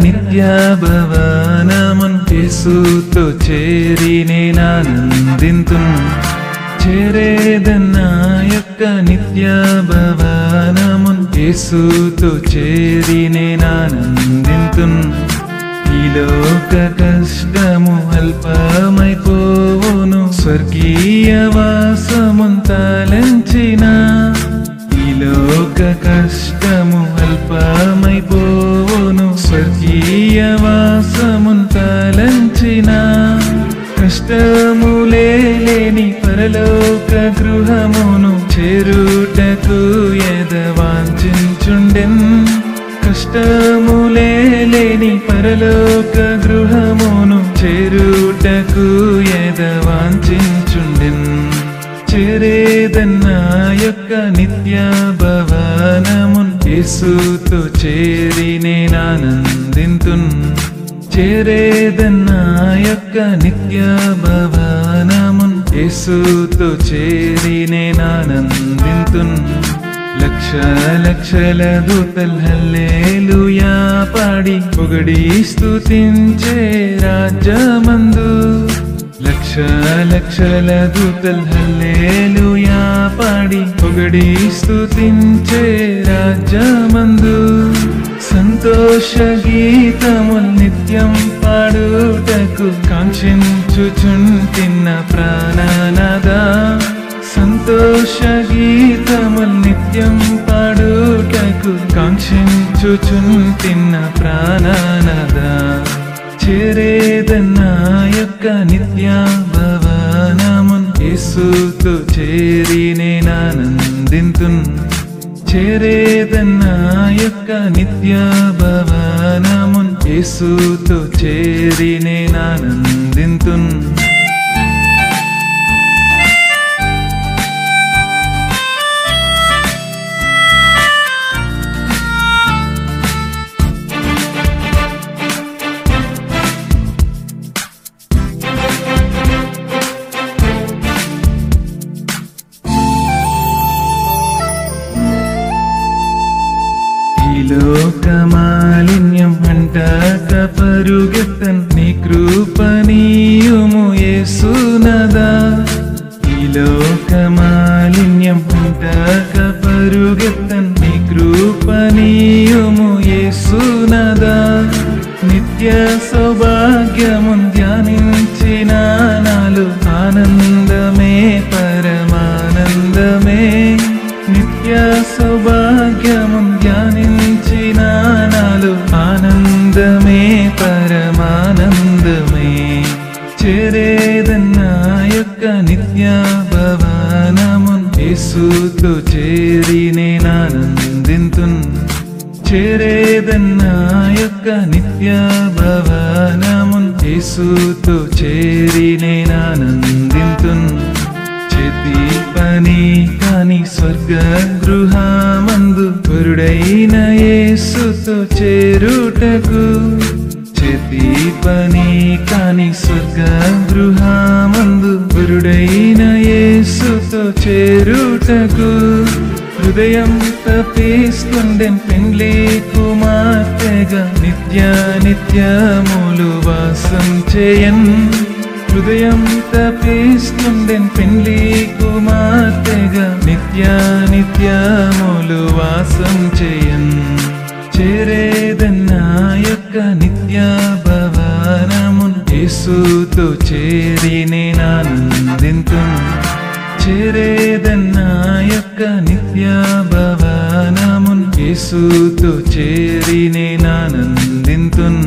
నిత్య భవనమున్ యేసుతో చేరి నేనానందింతున్ చేరేదన్నా యొక్క నిత్య భవనమున్ యేసుతో చేరి నేనానందింతున్ ఈ లోక కష్టము అల్పమైపోవును స్వర్గీయ వాసమున్ తలంచిన ఈ లోక కష్టము అల్పమైపోవును స్వర్గీయ వాసమున్ తలంచిన కష్టములే లేని పరలోక గృహమును చేరుటకు ఎదవాంఛించుండెన్ కష్టములే లేని పరలోక గృహమును చేరుటకు ఎదవాంఛించుండెన్ చేరేదన్నా యొక్క నిత్య భవనమున్ యేసుతో చేరి నేనానందింతున్ చేరేదన్నా యొక్క నిత్య భవనమున్ యేసుతో చేరి నేనానందింతున్ లక్ష లక్షల దూతల్ హల్లెలూయా పాడి పొగడి స్తుతించే రాజ్యమందు లక్ష లక్షల దూతల్ హల్లెలూయా పాడి పొగడి స్తుతించే రాజ్యమందు సంతోష గీతముల్ నిత్యం పాడుటకు కాంక్షించుచుంటిన్న ప్రాణనాదా సంతోష గీతముల్ నిత్యం పాడుటకు కాంక్షించుచుంటిన్న ప్రాణనాదా చేరేదన్నా యొక్క నిత్య భవనమున్ యేసుతో చేరి నేనానందింతున్ చేరేదన్నా యొక్క నిత్య భవనమున్ యేసుతో చేరి నేనానందింతున్ లోక మాలిన్యం అంటాక పరుగెత్తన్ నీ కృపనీయుము యేసునాదా ఈ లోక మాలిన్యం అంటాక పరుగెత్తన్ నీ కృపనీయుము యేసునాదా నిత్య సౌభాగ్యమున్ ధ్యానించిన నాలు ఆనందమే పరమానందమే నిత్య సౌభాగ్యమున్ ధ్యానించిన నాలు ఆనందమే పరమానందమే చేరేదన్నా యొక్క నిత్య భవనమున్ యేసుతో చేరి నేనానందింతున్ చేరేదన్నా యొక్క నిత్య భవనమున్ యేసుతో చేరి నేనానందింతున్ చేతి పని కాని స్వర్గ గృహమందు వరుడైన యేసుతో చేరుటకు చేతి పని కాని స్వర్గ గృహమందు వరుడైన యేసుతో చేరుటకు హృదయం తపిస్తుండెన్ పెండ్లి కుమార్తెగా నిత్య నిత్యములు వాసం చేయన్ హృదయం తపిస్తుండెన్ పెండ్లి కుమార్తెగా నిత్య నిత్యములు వాసం చేయన్ చేరేదన్నా యొక్క నిత్య భవనమున్ యేసుతో చేరి నేనానందింతున్ చేరేదన్నా యొక్క నిత్య భవనమున్ యేసుతో చేరి నేనానందింతున్